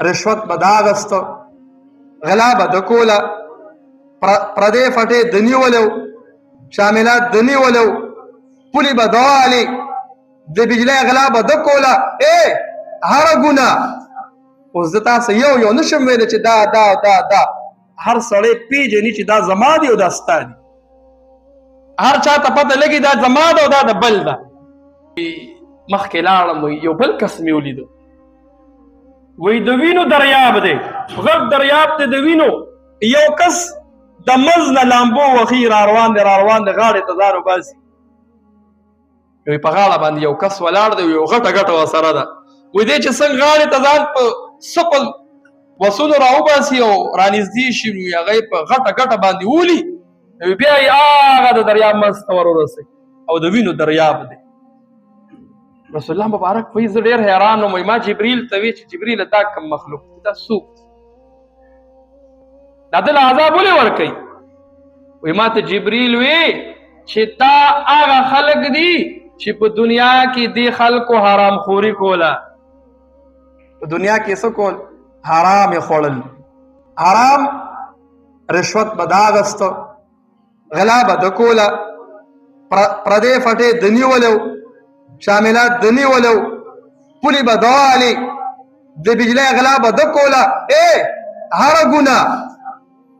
رشوت به دا اغسته، غلا به د کوله، پردې فټې د نیولو، شاملات د نیولو، پولې به د والې، د بجلۍ غلا به د کوله، هره ګناه. اوس زه تاسو یو نشم ویلی چې دا دا دا دا هر سړی پیژني چې دا زما دی او دا ستا دی. هر چا ته پته لګي دا زما ده او دا د بل ده. مخکې لاړم یو بل کس مې ولیدو، وایي د وینو دریاب دی، غټ دریاب دی د وینو. یو کس د مز نه لامبو وخي را روان دی غاړې ته ځان وباسي. وایي په غاړه باندې یو کس ولاړ دی، یو غټه ورسره ده. وایي دی چې څنګه غاړې ته ځان په سپل وسونو راوباسي او رانږدې شي، نو هغه یې په غټه باندې ولي، بیا یې هغه د دریاب منځ ته ور ورسوي او د وینو دریاب دی. رسول الله مبارک وایي زه ډېر حیران وم. ما جبریل ته وی چې جبریل دا کوم مخلوق دی، دا څوک دی؟ دا دله عذاب ولې ورکوي؟ وایي ما ته جبریل وی چې دا هغه خلک دي چې په دنیا کې دې خلکو حرام خوري کوله. په دنیا کې څه کول؟ حرام یې خوړل. حرام رشوت به دا اغسته، غلا به د کوله، پردې فټې د نیولو، شاملات د نیولو، پولې به د والې، د بجلۍ غلا به د کوله، هره ګناه.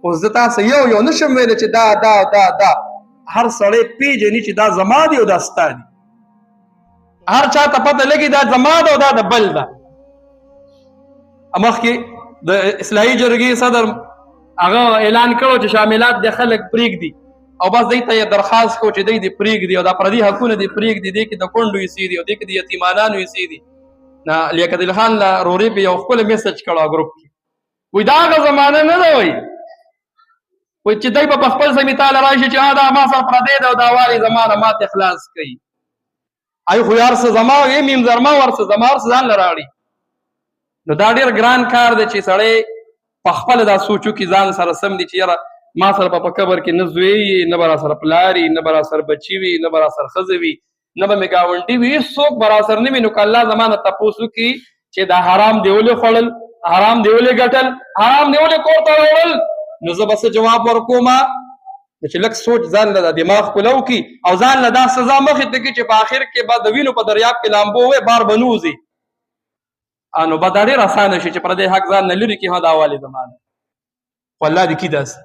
اوس زه تاسو یو نشم ویلی چې دا دا دا دا هر سړی پیژني چې دا زما دی او دا ستا دی. هر چا ته پته لګي دا زما ده او دا د بل ده. مخکې د اصلاحي جرګې صدر هغه اعلان کړو چې شاملات د خلک پرېږدي او بس دوی ته یې درخواست کو چې دوی دې پرېږدي او دا پردي حقونه دې پرېږدي، دې کې د کونډو حصې دي او دې کې د یتیمانانو حصې دي. لیاقت علي خان له رورې په یو ښکلی میسج کړو ګروپ کې، وایي دا هغه زمانه نه ده، وایي چې دوی به په خپل سمې تاله راشي چې دا ما سره پردی ده او دا والې زما نه ماته اخلاص کوي. ای خو یار څه زما میم زرما ورڅه زما ورڅه ځان له راړي. نو دا ډېر ګران کار دی چې سړی په خپله دا سوچو کې ځان سره سم دي چې یاره ما سره په قبر کې نه زوی وي، نه به را سره پلار وي، نه به را سره بچي وي، نه به را سره ښځه وي، نه به مې ګاونډي وي، هېڅوک به را سره نه وي. نو که الله زما نه تپوس وکړي چې دا حرام دې ولې خوړل، حرام دې ولې ګټل، حرام دې ولې کور ته راوړل، نو زه به څه جواب ورکوم؟ چې لږ سوچ ځان له دماغ پلو کړي او ځان له دا سزا مخې ته کړي چې په آخر کې به د وینو په دریاب کې لامبو وی بار به نوځي. نو به دا ډېر اسانه شي چې پردی حق ځان نه لرې کړي، دا والې زما ده. خو الله دې کړي داسې